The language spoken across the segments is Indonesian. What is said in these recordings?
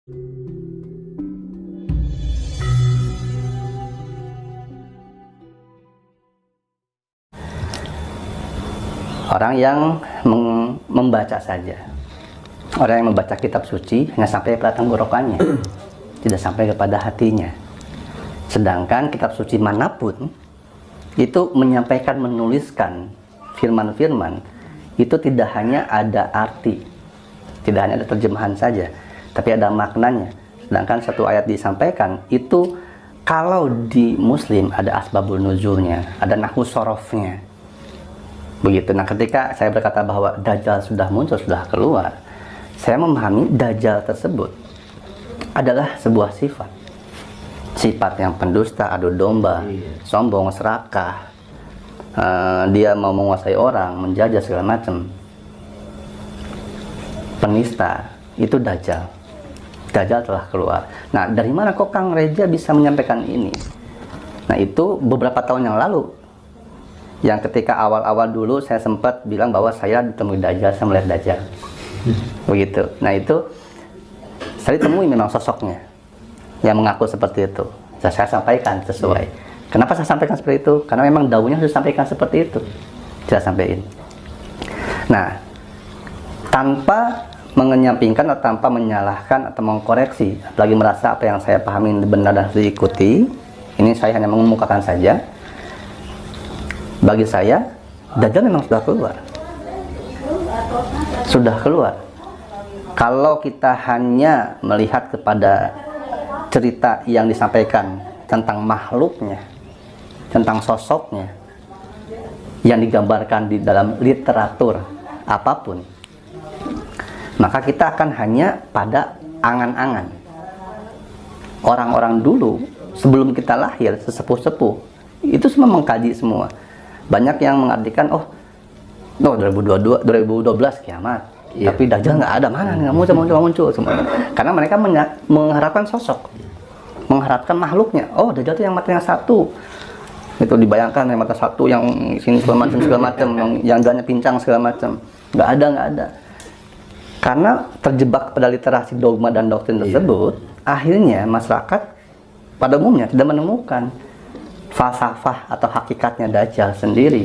Orang yang membaca saja, orang yang membaca kitab suci hanya sampai pada tenggorokannya, tidak sampai kepada hatinya. Sedangkan kitab suci manapun itu menyampaikan, menuliskan firman-firman itu tidak hanya ada arti, tidak hanya ada terjemahan saja, tapi ada maknanya. Sedangkan satu ayat disampaikan itu, kalau di Muslim ada asbabul nuzulnya, ada nahwu sorofnya. Begitu. Nah, ketika saya berkata bahwa Dajjal sudah muncul, sudah keluar, saya memahami Dajjal tersebut adalah sebuah sifat. Sifat yang pendusta, adu domba, sombong, serakah, dia mau menguasai orang, menjajah segala macam, penista, itu Dajjal. Dajjal telah keluar. Nah, dari mana kok Kang Reja bisa menyampaikan ini? Nah, itu beberapa tahun yang lalu, yang ketika awal-awal dulu saya sempat bilang bahwa saya ditemui Dajjal, saya melihat Dajjal. Begitu. Nah, itu saya ditemui memang sosoknya yang mengaku seperti itu. Saya sampaikan sesuai. Kenapa saya sampaikan seperti itu? Karena memang daunnya sudah sampaikan seperti itu. Saya sampaikan. Nah, tanpa menyampingkan atau tanpa menyalahkan atau mengkoreksi, apalagi merasa apa yang saya pahami benar dan diikuti, ini saya hanya mengemukakan saja. Bagi saya, Dajjal memang sudah keluar. Sudah keluar. Kalau kita hanya melihat kepada cerita yang disampaikan tentang makhluknya, tentang sosoknya, yang digambarkan di dalam literatur apapun, maka kita akan hanya pada angan-angan. Orang-orang dulu, sebelum kita lahir, sesepuh-sepuh, itu semua mengkaji semua. Banyak yang mengartikan, 2012 kiamat, tapi Dajjal nggak ada, mana nggak muncul semua. Karena mereka mengharapkan sosok, mengharapkan makhluknya. Dajjal itu yang matanya satu, itu dibayangkan yang mata satu, yang sini segala macam, yang jalannya pincang segala macam. Nggak ada. Karena terjebak pada literasi dogma dan doktrin tersebut, akhirnya masyarakat pada umumnya tidak menemukan falsafah atau hakikatnya Dajjal sendiri.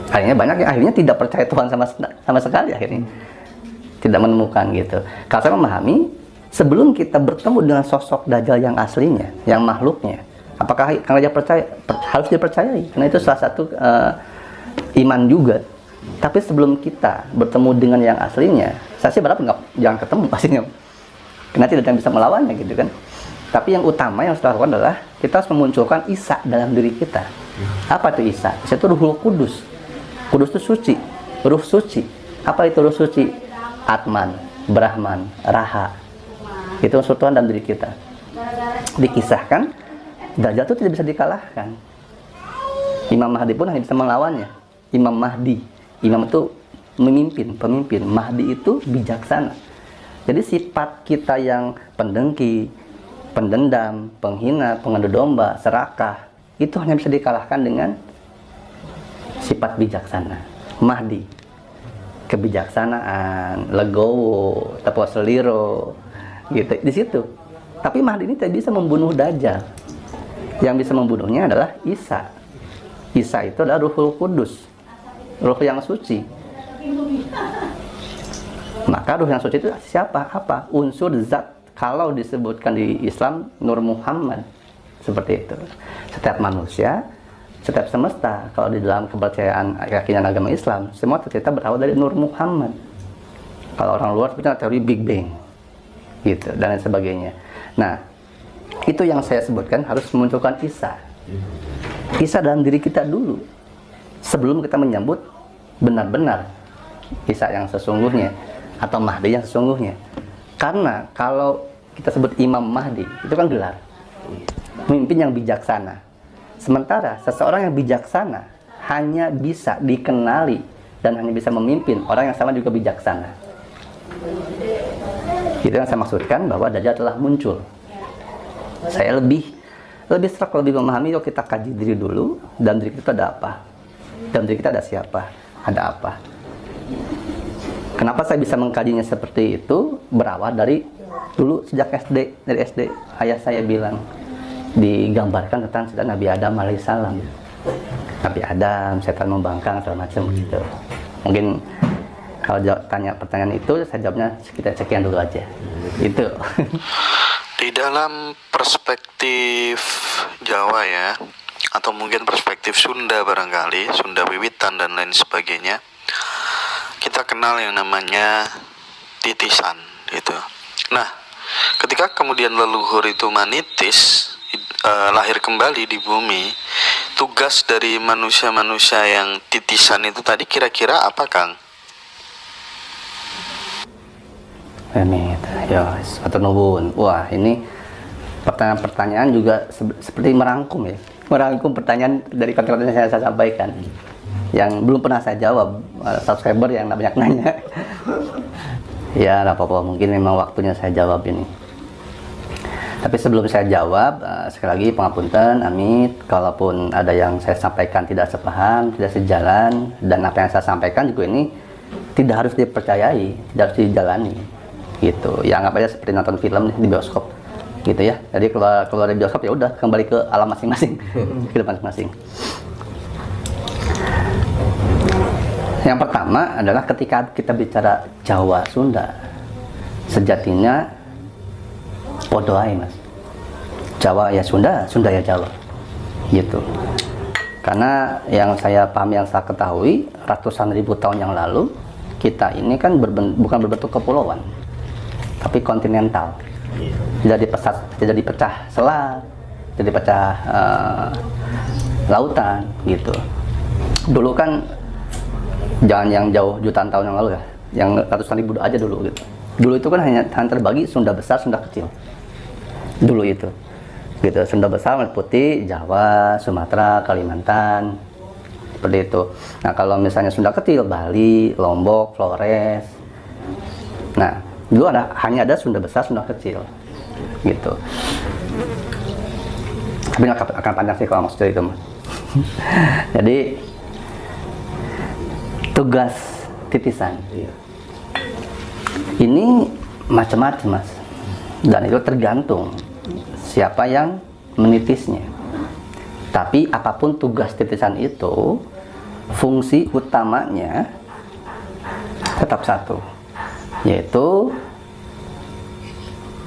Akhirnya banyak yang akhirnya tidak percaya Tuhan sama sekali, akhirnya tidak menemukan gitu. Kalau saya memahami, sebelum kita bertemu dengan sosok Dajjal yang aslinya, yang makhluknya, apakah Kang Reja percaya? Harus dipercayai, karena itu salah satu iman juga. Tapi sebelum kita bertemu dengan yang aslinya, saya sih berharap jangan ketemu pastinya, karena tidak ada yang bisa melawannya gitu kan. Tapi yang utama yang harus dilakukan adalah kita harus memunculkan Isa dalam diri kita. Apa itu Isa? Isa itu Ruhul Kudus. Kudus itu suci, ruh suci. Apa itu ruh suci? Atman, Brahman, Raha. Itu unsur Tuhan dalam diri kita. Dikisahkan, Dajjal itu tidak bisa dikalahkan. Imam Mahdi pun hanya bisa melawannya. Imam Mahdi. Imam itu memimpin, pemimpin. Mahdi itu bijaksana. Jadi sifat kita yang pendengki, pendendam, penghina, pengadu domba, serakah, itu hanya bisa dikalahkan dengan sifat bijaksana. Mahdi, kebijaksanaan, legowo, tepo seliro, gitu di situ. Tapi Mahdi ini tidak bisa membunuh Dajjal. Yang bisa membunuhnya adalah Isa. Isa itu adalah Ruhul Kudus, ruh yang suci. Maka ruh yang suci itu siapa? Apa? Unsur zat. Kalau disebutkan di Islam, Nur Muhammad, seperti itu. Setiap manusia, setiap semesta, kalau di dalam kepercayaan keyakinan agama Islam, semua tercipta berawal dari Nur Muhammad. Kalau orang luar sebutnya teori Big Bang, gitu, dan lain sebagainya. Nah, itu yang saya sebutkan harus memunculkan Isa. Isa dalam diri kita dulu, sebelum kita menyambut benar-benar Isa yang sesungguhnya, atau Mahdi yang sesungguhnya. Karena kalau kita sebut Imam Mahdi, itu kan gelar pemimpin yang bijaksana. Sementara seseorang yang bijaksana hanya bisa dikenali dan hanya bisa memimpin orang yang sama juga bijaksana. Itu yang saya maksudkan bahwa Dajjal telah muncul. Saya lebih serak, lebih memahami, yuk kita kaji diri dulu, dan diri kita ada apa, dan diri kita ada siapa, ada apa. Kenapa saya bisa mengkajinya seperti itu? Berawal dari dulu sejak SD, dari SD ayah saya bilang digambarkan tentang sejarah Nabi Adam alaihissalam. Nabi Adam, setan membangkang segala macam gitu. Mungkin kalau tanya pertanyaan itu saya jawabnya sekian dulu aja. Itu. Di dalam perspektif Jawa ya, atau mungkin perspektif Sunda barangkali, Sunda Wiwitan dan lain sebagainya, kita kenal yang namanya titisan gitu. Nah, ketika kemudian leluhur itu manitis, lahir kembali di bumi, tugas dari manusia-manusia yang titisan itu tadi kira-kira apa, Kang? Ini ya satu nuwun. Wah, ini pertanyaan-pertanyaan juga seperti merangkum ya. Merangkum pertanyaan dari konten-konten yang saya sampaikan. Yang belum pernah saya jawab, subscriber yang banyak nanya. Ya, enggak apa-apa, mungkin memang waktunya saya jawab ini. Tapi sebelum saya jawab, sekali lagi pengapunten, amit, kalaupun ada yang saya sampaikan tidak sepaham, tidak sejalan, dan apa yang saya sampaikan juga ini tidak harus dipercayai, tidak harus dijalani. Gitu, ya anggap aja seperti nonton film di bioskop, gitu ya. Jadi keluar dari bioskop ya udah kembali ke alam masing-masing, ke masing-masing. Yang pertama adalah ketika kita bicara Jawa Sunda, sejatinya podo ae, Mas. Jawa ya Sunda, Sunda ya Jawa, gitu. Karena yang saya pahami, yang saya ketahui, ratusan ribu tahun yang lalu kita ini kan bukan berbentuk kepulauan, tapi kontinental. Tidak dipecah selat, tidak dipecah lautan, gitu. Dulu kan jangan yang jauh jutaan tahun yang lalu ya, yang ratusan ribu aja dulu gitu. Dulu itu kan hanya terbagi Sunda besar, Sunda kecil. Dulu itu, gitu. Sunda besar meliputi Jawa, Sumatera, Kalimantan, seperti itu. Nah, kalau misalnya Sunda kecil, Bali, Lombok, Flores. Nah, dulu hanya ada Sunda besar, Sunda kecil, gitu. Tapi nggak akan panjang sih kalau maksudnya itu, Mas. Jadi tugas titisan ini macam-macam, Mas, dan itu tergantung siapa yang menitisnya. Tapi apapun tugas titisan itu, fungsi utamanya tetap satu, yaitu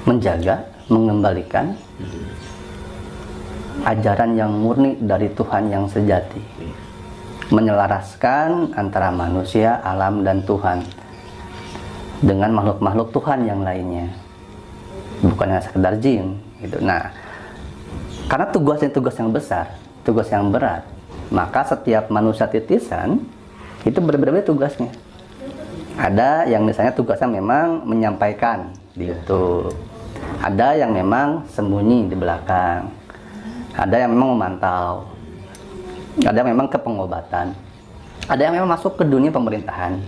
menjaga, mengembalikan ajaran yang murni dari Tuhan yang sejati, menyelaraskan antara manusia, alam, dan Tuhan dengan makhluk-makhluk Tuhan yang lainnya, bukan hanya sekedar jin, gitu. Nah, karena tugasnya tugas yang besar, tugas yang berat, maka setiap manusia titisan itu berbeda-beda tugasnya. Ada yang misalnya tugasnya memang menyampaikan, gitu. Ada yang memang sembunyi di belakang. Ada yang memang memantau. Ada yang memang ke pengobatan. Ada yang memang masuk ke dunia pemerintahan.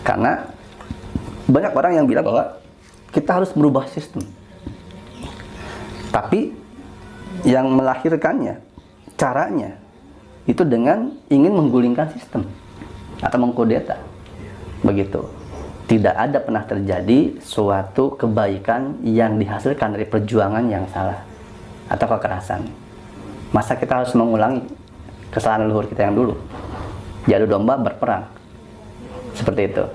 Karena banyak orang yang bilang bahwa kita harus merubah sistem. Tapi yang melahirkannya, caranya itu dengan ingin menggulingkan sistem atau mengkudeta. Begitu. Tidak ada pernah terjadi suatu kebaikan yang dihasilkan dari perjuangan yang salah atau kekerasan. Masa kita harus mengulangi kesalahan leluhur kita yang dulu? Diadu domba berperang. Seperti itu.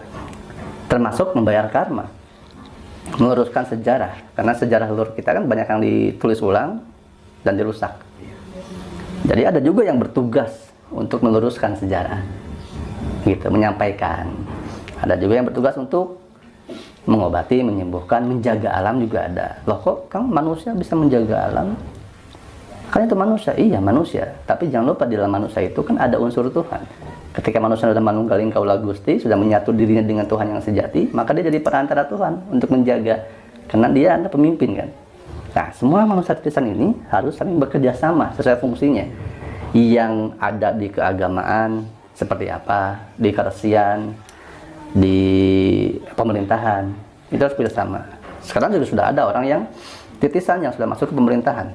Termasuk membayar karma, meluruskan sejarah, karena sejarah leluhur kita kan banyak yang ditulis ulang dan dirusak. Jadi ada juga yang bertugas untuk meluruskan sejarah, gitu, menyampaikan. Ada juga yang bertugas untuk mengobati, menyembuhkan, menjaga alam juga ada. Loh, kok Kang manusia bisa menjaga alam? Kan itu manusia. Iya, manusia. Tapi jangan lupa di dalam manusia itu kan ada unsur Tuhan. Ketika manusia sudah manunggaling kaula Gusti, sudah menyatu dirinya dengan Tuhan yang sejati, maka dia jadi perantara Tuhan untuk menjaga. Karena dia adalah pemimpin kan. Nah, semua manusia titisan ini harus saling bekerja sama sesuai fungsinya. Yang ada di keagamaan seperti apa, di keresian, di pemerintahan, itu harus bersama. Sekarang juga sudah ada orang yang titisan yang sudah masuk ke pemerintahan.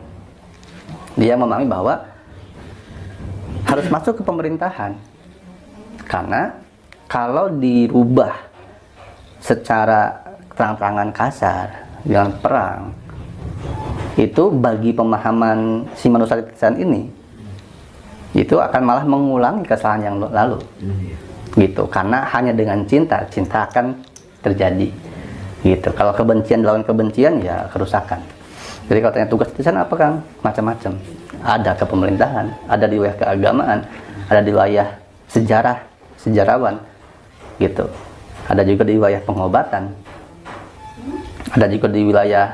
Dia memahami bahwa harus masuk ke pemerintahan. Karena kalau dirubah secara terang-terangan kasar dengan perang, itu bagi pemahaman si manusia titisan ini, itu akan malah mengulangi kesalahan yang lalu. Gitu, karena hanya dengan cinta akan terjadi. Gitu. Kalau kebencian lawan kebencian, ya kerusakan. Jadi kalau tanya tugas titisan apa, Kang? Macam-macam. Ada kepemerintahan, ada di wilayah keagamaan, ada di wilayah sejarawan, gitu. Ada juga di wilayah pengobatan, ada juga di wilayah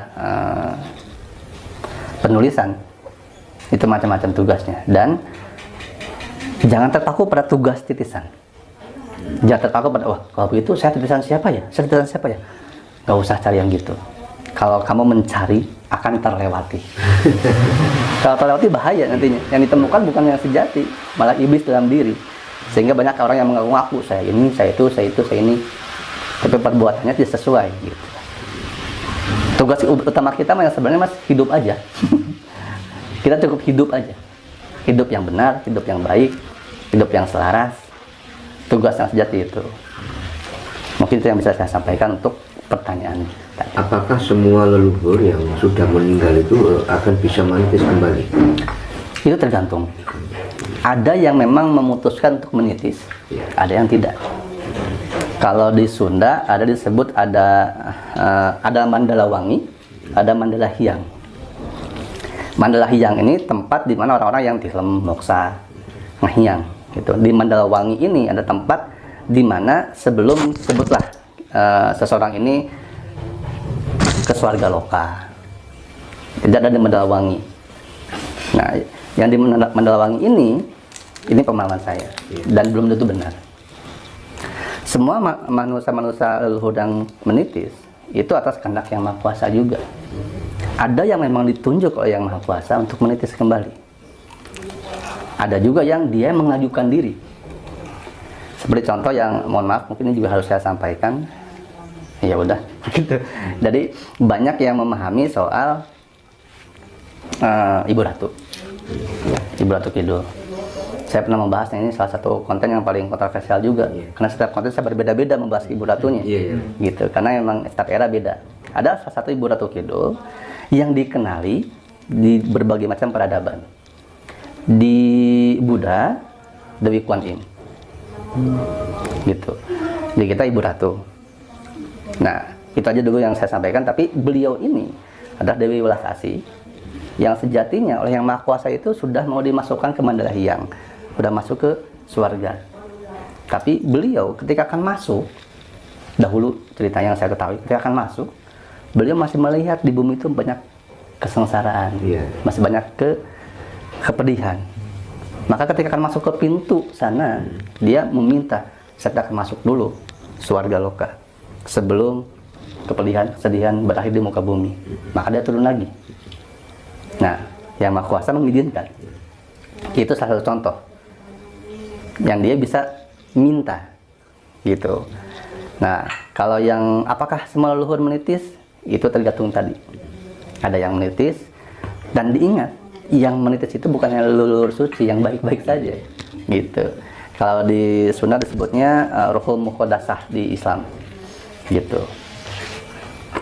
penulisan. Itu macam-macam tugasnya. Dan jangan terpaku pada tugas titisan. Jangan terpaku pada, wah kalau begitu saya titisan siapa ya? Saya titisan siapa ya? Gak usah cari yang gitu. Kalau kamu mencari, akan terlewati. Kalau terlewati bahaya nantinya. Yang ditemukan bukan yang sejati, malah iblis dalam diri. Sehingga banyak orang yang mengaku-ngaku, saya ini, saya itu, saya ini. Tapi perbuatannya tidak sesuai. Gitu. Tugas utama kita yang sebenarnya mas hidup aja. Kita cukup hidup aja. Hidup yang benar, hidup yang baik, hidup yang selaras. Tugas yang sejati itu. Mungkin itu yang bisa saya sampaikan untuk pertanyaan. Apakah semua leluhur yang sudah meninggal itu akan bisa menitis kembali? Itu tergantung. Ada yang memang memutuskan untuk menitis, ada yang tidak. Kalau di Sunda ada disebut ada Mandala Wangi, ada Mandala Hyang. Mandala Hyang ini tempat di mana orang-orang yang tilem, moksa, ngahyang. Gitu. Di Mandala Wangi ini ada tempat di mana sebelum sebutlah seseorang ini ke surga loka, tidak ada di Mandala Wangi. Nah, yang di Mandala Wangi ini pemahaman saya dan belum tentu benar. Semua manusia leluhur yang menitis itu atas kehendak yang Maha Kuasa juga. Ada yang memang ditunjuk oleh yang Maha Kuasa untuk menitis kembali. Ada juga yang dia mengajukan diri. Seperti contoh yang mohon maaf mungkin ini juga harus saya sampaikan. Ya udah gitu. Jadi banyak yang memahami soal Ibu Ratu. Ibu Ratu Kidul. Saya pernah membahasnya, ini salah satu konten yang paling kontroversial juga. Karena setiap konten saya berbeda-beda membahas Ibu Ratunya. Gitu. Karena memang setiap era beda. Ada salah satu Ibu Ratu Kidul yang dikenali di berbagai macam peradaban. Di Buddha, Dewi Kuan Yin. Gitu. Jadi kita Ibu Ratu. Nah, itu aja dulu yang saya sampaikan. Tapi beliau ini adalah Dewi Welas Asih yang sejatinya oleh Yang Maha Kuasa itu sudah mau dimasukkan ke Mandala Hyang, sudah masuk ke surga. Tapi beliau ketika akan masuk, dahulu cerita yang saya ketahui, ketika akan masuk, beliau masih melihat di bumi itu banyak kesengsaraan, masih banyak kepedihan. Maka ketika akan masuk ke pintu sana, dia meminta, saya akan masuk dulu surga loka sebelum kepedihan, kesedihan berakhir di muka bumi. Maka dia turun lagi. Nah, Yang Maha Kuasa mengizinkan. Itu salah satu contoh yang dia bisa minta, gitu. Nah, kalau yang apakah semua leluhur menitis, itu tergantung tadi. Ada yang menitis, dan diingat, yang menitis itu bukannya leluhur suci, yang baik-baik saja, gitu. Kalau di Sunda disebutnya Ruhul Muqaddasah di Islam, gitu.